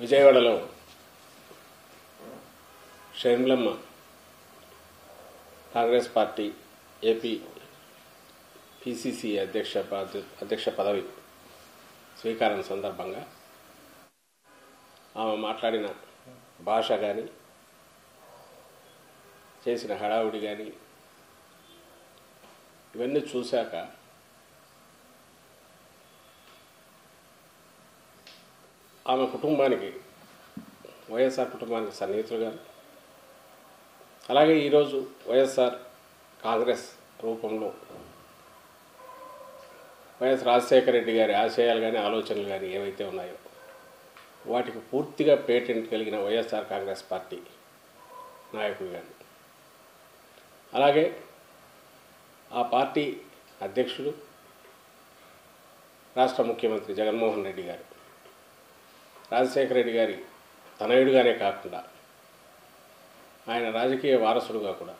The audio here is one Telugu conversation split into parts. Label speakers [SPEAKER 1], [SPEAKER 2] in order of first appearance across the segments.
[SPEAKER 1] విజయవాడలో షర్మిలమ్మ కాంగ్రెస్ పార్టీ ఏపీ పిసిసి అధ్యక్ష పదవి స్వీకారం సందర్భంగా ఆమె మాట్లాడిన భాష కానీ చేసిన హడావుడి కానీ ఇవన్నీ చూశాక ఆమె కుటుంబానికి వైఎస్ఆర్ కుటుంబానికి సన్నిహితులుగా అలాగే ఈరోజు వైఎస్ఆర్ కాంగ్రెస్ రూపంలో వైఎస్ రాజశేఖర రెడ్డి గారి ఆశయాలు కానీ ఆలోచనలు కానీ ఏవైతే ఉన్నాయో వాటికి పూర్తిగా పేటెంట్ కలిగిన వైఎస్ఆర్ కాంగ్రెస్ పార్టీ నాయకులు కానీ అలాగే ఆ పార్టీ అధ్యక్షుడు రాష్ట్ర ముఖ్యమంత్రి జగన్మోహన్ రెడ్డి గారు రాజశేఖర రెడ్డి గారి తనయుడిగానే కాకుండా ఆయన రాజకీయ వారసుడుగా కూడా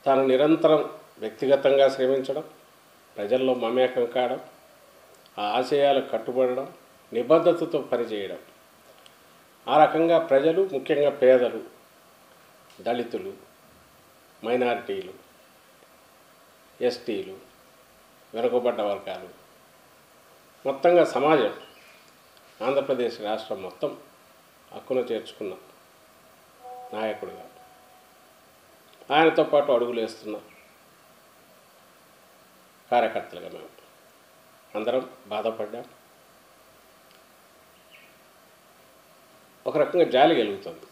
[SPEAKER 1] తాను నిరంతరం వ్యక్తిగతంగా శ్రమించడం ప్రజల్లో మమేకం కావడం ఆ ఆశయాలకు కట్టుబడడం నిబద్ధతతో పనిచేయడం ఆ రకంగా ప్రజలు ముఖ్యంగా పేదలు దళితులు మైనారిటీలు ఎస్టీలు వెనుకబడ్డ వర్గాలు మొత్తంగా సమాజం ఆంధ్రప్రదేశ్ రాష్ట్రం మొత్తం హక్కున చేర్చుకున్న నాయకుడిగా ఆయనతో పాటు అడుగులు వేస్తున్న కార్యకర్తలుగా మేము అందరం బాధపడ్డాం. ఒక రకంగా జాలి కలుగుతుంది.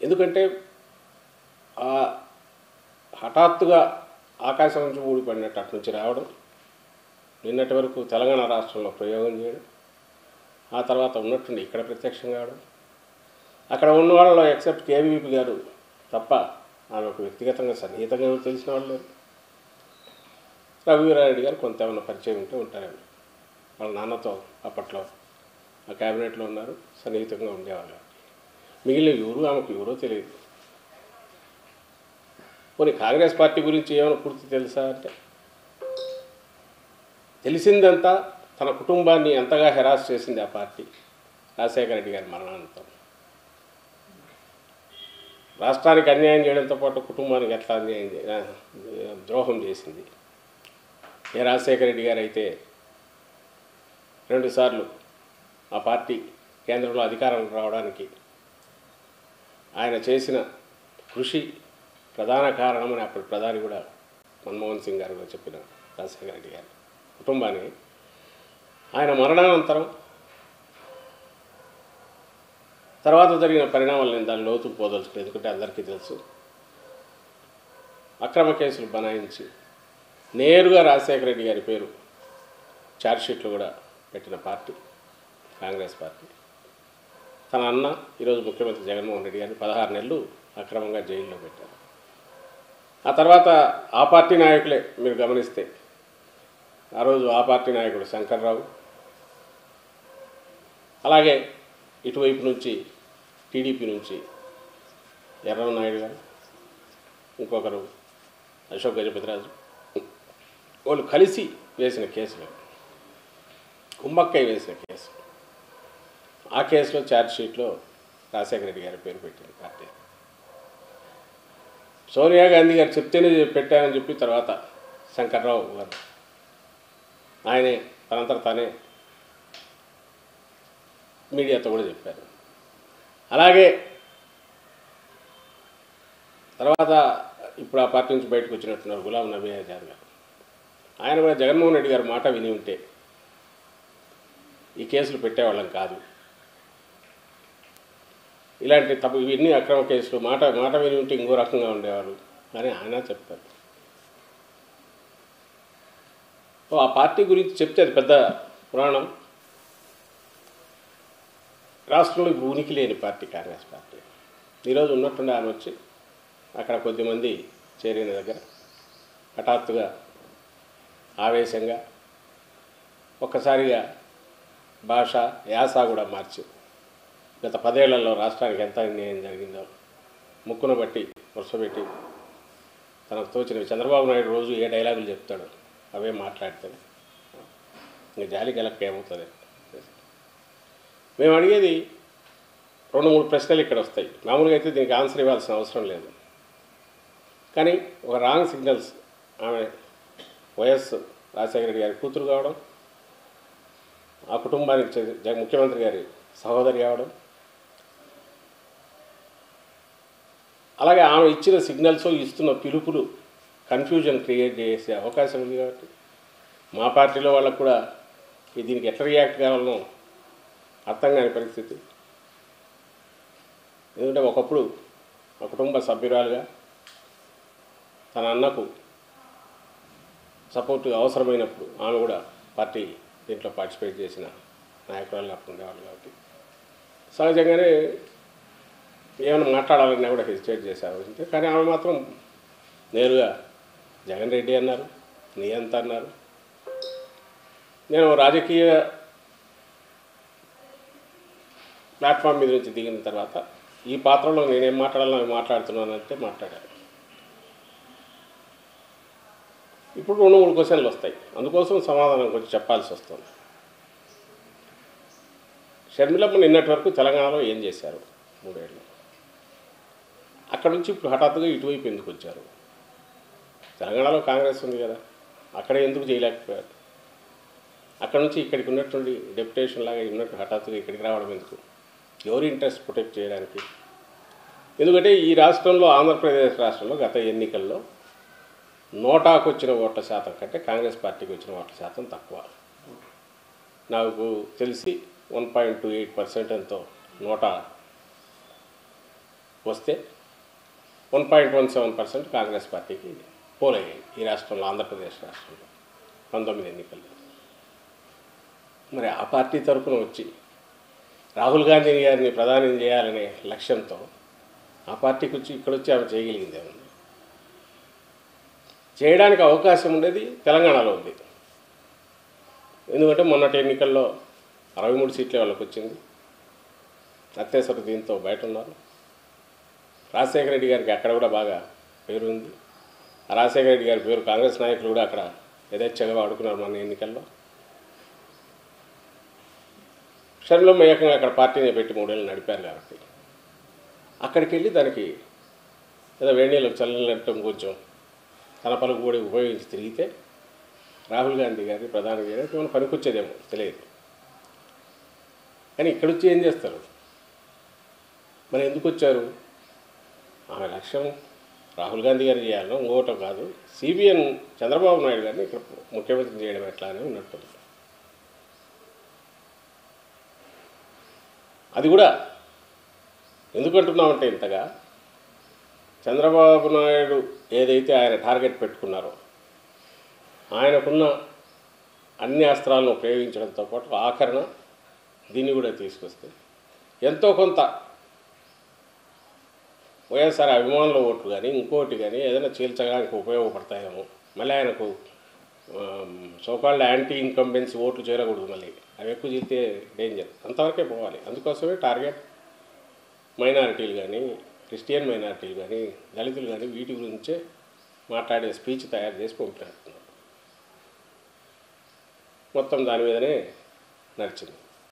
[SPEAKER 1] ఎందుకంటే హఠాత్తుగా ఆకాశం నుంచి ఊడిపడినట్టు అటు నుంచి రావడం, నిన్నటి వరకు తెలంగాణ రాష్ట్రంలో ప్రయోగం చేయడం, ఆ తర్వాత ఉన్నట్టుండి ఇక్కడ ప్రత్యక్షం కావడం, అక్కడ ఉన్న వాళ్ళలో ఎక్సెప్ట్ కేవీపీ గారు తప్ప ఆమెకు వ్యక్తిగతంగా సన్నిహితంగా తెలిసిన వాళ్ళు లేరు. రఘువీరారెడ్డి గారు కొంత ఏమన్నా పరిచయం ఉంటే ఉంటారేమో, వాళ్ళ నాన్నతో అప్పట్లో ఆ క్యాబినెట్లో ఉన్నారు, సన్నిహితంగా ఉండేవాళ్ళు. మిగిలిన ఎవరు ఆమెకు ఎవరో తెలియదు. పోనీ కాంగ్రెస్ పార్టీ గురించి ఏమైనా పూర్తి తెలుసా అంటే తెలిసిందంతా తన కుటుంబాన్ని ఎంతగా హెరాస్ చేసింది ఆ పార్టీ రాజశేఖర రెడ్డి గారి మరణానంతరం. రాష్ట్రానికి అన్యాయం చేయడంతో పాటు కుటుంబానికి ఎట్లా ద్రోహం చేసింది. ఏ రాజశేఖర రెడ్డి గారు అయితే 2 సార్లు ఆ పార్టీ కేంద్రంలో అధికారంలో రావడానికి ఆయన చేసిన కృషి ప్రధాన కారణమని అప్పుడు ప్రధాని కూడా మన్మోహన్ సింగ్ గారు కూడా చెప్పిన రాజశేఖర రెడ్డి గారి కుటుంబానికి ఆయన మరణానంతరం తర్వాత జరిగిన పరిణామాలు నేను దాని లోతుకు పోదలుచుకోలేదు. ఎందుకంటే అందరికీ తెలుసు, అక్రమ కేసులు బనాయించి నేరుగా రాజశేఖర రెడ్డి గారి పేరు ఛార్జ్షీట్లు కూడా పెట్టిన పార్టీ కాంగ్రెస్ పార్టీ. తన అన్న ఈరోజు ముఖ్యమంత్రి జగన్మోహన్ రెడ్డి గారిని 16 నెలలు అక్రమంగా జైల్లో పెట్టారు. ఆ తర్వాత ఆ పార్టీ నాయకులే మీరు గమనిస్తే ఆ రోజు ఆ పార్టీ నాయకుడు శంకర్రావు, అలాగే ఇటువైపు నుంచి టీడీపీ నుంచి ఎర్రనాయుడు గారు, ఇంకొకరు అశోక్ గజపతిరాజు, వాళ్ళు కలిసి వేసిన కేసులు, కుమ్మక్కై వేసిన కేసు, ఆ కేసులో ఛార్జ్షీట్లో రాజశేఖర రెడ్డి గారి పేరు పెట్టింది పార్టీ. సోనియా గాంధీ గారు చెప్తేనే పెట్టారని చెప్పి తర్వాత శంకర్రావు గారు ఆయనే తనంతట తానే మీడియాతో కూడా చెప్పారు. అలాగే తర్వాత ఇప్పుడు ఆ పార్టీ నుంచి బయటకు వచ్చినట్టున్నారు గులాం నబీ ఆజాద్ గారు. ఆయన కూడా జగన్మోహన్ రెడ్డి గారు మాట విని ఉంటే ఈ కేసులు పెట్టేవాళ్ళం కాదు, ఇలాంటి తప్పు ఇవన్నీ అక్రమ కేసులు మాట విని ఉంటే ఇంకో రకంగా ఉండేవారు అని ఆయన చెప్తారు. ఆ పార్టీ గురించి చెప్తే అది పెద్ద పురాణం. రాష్ట్రంలో ఇప్పుడు ఉనికి లేని పార్టీ కాంగ్రెస్ పార్టీ. ఈరోజు ఉన్నట్టుండి ఆయన వచ్చి అక్కడ కొద్దిమంది చేరిన దగ్గర హఠాత్తుగా ఆవేశంగా ఒక్కసారిగా భాష యాస కూడా మార్చి గత 10 ఏళ్లలో రాష్ట్రానికి ఎంత అన్యాయం జరిగిందో ముక్కున బట్టి వరుసపెట్టి తనకు తోచినవి చంద్రబాబు నాయుడు రోజు ఏ డైలాగులు చెప్తాడో అవే మాట్లాడతాడు. ఇంకా జాలి గెలక్క ఏమవుతుంది. మేము అడిగేది 2-3 ప్రశ్నలు ఇక్కడ వస్తాయి. మామూలుగా అయితే దీనికి ఆన్సర్ ఇవ్వాల్సిన అవసరం లేదు. కానీ ఒక రాంగ్ సిగ్నల్స్, ఆమె వైఎస్ రాజశేఖర రెడ్డి గారి కూతురు కావడం, ఆ కుటుంబానికి ముఖ్యమంత్రి గారి సహోదరి కావడం, అలాగే ఆమె ఇచ్చిన సిగ్నల్స్, ఇస్తున్న పిలుపులు కన్ఫ్యూజన్ క్రియేట్ చేసే అవకాశం ఉంది. కాబట్టి మా పార్టీలో వాళ్ళకు కూడా దీనికి ఎట్లా రియాక్ట్ కావాలనో అర్థం కాని పరిస్థితి. ఎందుకంటే ఒకప్పుడు ఆ కుటుంబ సభ్యురాలుగా తన అన్నకు సపోర్ట్ అవసరమైనప్పుడు ఆమె కూడా పార్టీ దీంట్లో పార్టిసిపేట్ చేసిన నాయకురాలుగా అప్పుడు ఉండేవాళ్ళు. కాబట్టి సహజంగానే ఏమైనా మాట్లాడాలన్నా కూడా హెసిటేట్ చేశారు. కానీ ఆమె మాత్రం నేరుగా జగన్ రెడ్డి అన్నారు, నీ ఎంత అన్నారు. నేను రాజకీయ ప్లాట్ఫామ్ మీద నుంచి దిగిన తర్వాత ఈ పాత్రలో నేనేం మాట్లాడాలో అవి మాట్లాడుతున్నానంటే మాట్లాడాను. ఇప్పుడు 2-3 క్వశ్చన్లు వస్తాయి, అందుకోసం సమాధానం కొంచెం చెప్పాల్సి వస్తుంది. షర్మిలమ్మ నిన్నటి వరకు తెలంగాణలో ఏం చేశారు 3 ఏళ్ళు? అక్కడ నుంచి ఇప్పుడు హఠాత్తుగా ఇటువైపు ఎందుకు వచ్చారు? తెలంగాణలో కాంగ్రెస్ ఉంది కదా, అక్కడ ఎందుకు చేయలేకపోయారు? అక్కడ నుంచి ఇక్కడికి ఉన్నటువంటి డెప్యుటేషన్ లాగా ఉన్నట్టు హఠాత్తుగా ఇక్కడికి రావడం ఎందుకు? ఎవరి ఇంట్రెస్ట్ ప్రొటెక్ట్ చేయడానికి? ఎందుకంటే ఈ రాష్ట్రంలో, ఆంధ్రప్రదేశ్ రాష్ట్రంలో గత ఎన్నికల్లో నోటాకు వచ్చిన ఓట్ల శాతం కంటే కాంగ్రెస్ పార్టీకి వచ్చిన ఓట్ల శాతం తక్కువ. నాకు తెలిసి 1.28% ఎంతో నోటా వస్తే 1.17% కాంగ్రెస్ పార్టీకి పోలయ్యాయి ఈ రాష్ట్రంలో, ఆంధ్రప్రదేశ్ రాష్ట్రంలో 19 ఎన్నికల్లో. మరి ఆ పార్టీ తరఫున వచ్చి రాహుల్ గాంధీ గారిని ప్రధాని చేయాలనే లక్ష్యంతో ఆ పార్టీకి వచ్చి ఇక్కడొచ్చి ఆమె చేయగలిగింది ఏమన్నా? చేయడానికి అవకాశం ఉండేది తెలంగాణలో ఉంది. ఎందుకంటే మొన్నటి ఎన్నికల్లో 63 సీట్లే వాళ్ళకి వచ్చింది. అత్యవసర దీంతో బయట ఉన్నారు. రాజశేఖర రెడ్డి గారికి అక్కడ కూడా బాగా పేరు ఉంది. ఆ రాజశేఖర రెడ్డి గారి పేరు కాంగ్రెస్ నాయకులు కూడా అక్కడ యథేచ్ఛగా వాడుకున్నారు మన ఎన్నికల్లో. షర్మిలమ్మ ఏకంగా అక్కడ పార్టీని పెట్టి 3 ఏళ్ళు నడిపారు. కాబట్టి అక్కడికి వెళ్ళి దానికి ఏదో వేణీళ్ళకు చల్లనట్టం కొంచెం తన పలుకు కూడా ఉపయోగించి తిరిగితే రాహుల్ గాంధీ గారిని ప్రధాని చేయడానికి మనం పనికొచ్చేదేమో తెలియదు. కానీ ఇక్కడ వచ్చి ఏం చేస్తారు? మరి ఎందుకు వచ్చారు? ఆమె లక్ష్యం రాహుల్ గాంధీ గారిని చేయాలనో ఇంకోటో కాదు, సిబిఎన్ చంద్రబాబు నాయుడు గారిని ఇక్కడ ముఖ్యమంత్రి చేయడం ఎట్లా అని ఉన్నట్టుంది. అది కూడా ఎందుకంటున్నామంటే ఇంతగా చంద్రబాబు నాయుడు ఏదైతే ఆయన టార్గెట్ పెట్టుకున్నారో ఆయనకున్న అన్ని అస్త్రాలను ఉపయోగించడంతో పాటు ఆఖరణ దీన్ని కూడా తీసుకొస్తే ఎంతో కొంత వైఎస్ఆర్ అభిమానుల ఓట్లు కానీ ఇంకోటి కానీ ఏదైనా చీల్చడానికి ఉపయోగపడతాయేమో. మళ్ళీ ఆయనకు సోకాల్డ్ యాంటీ ఇన్కంబెన్సీ ఓట్లు చేరకూడదు, మళ్ళీ అవి ఎక్కువ చీలితే డేంజర్, అంతవరకే పోవాలి. అందుకోసమే టార్గెట్ మైనారిటీలు కానీ, క్రిస్టియన్ మైనారిటీలు కానీ, దళితులు కానీ వీటి గురించే మాట్లాడే స్పీచ్ తయారు చేసి పంపిస్తున్నారు. మొత్తం దాని మీదనే నడిచింది.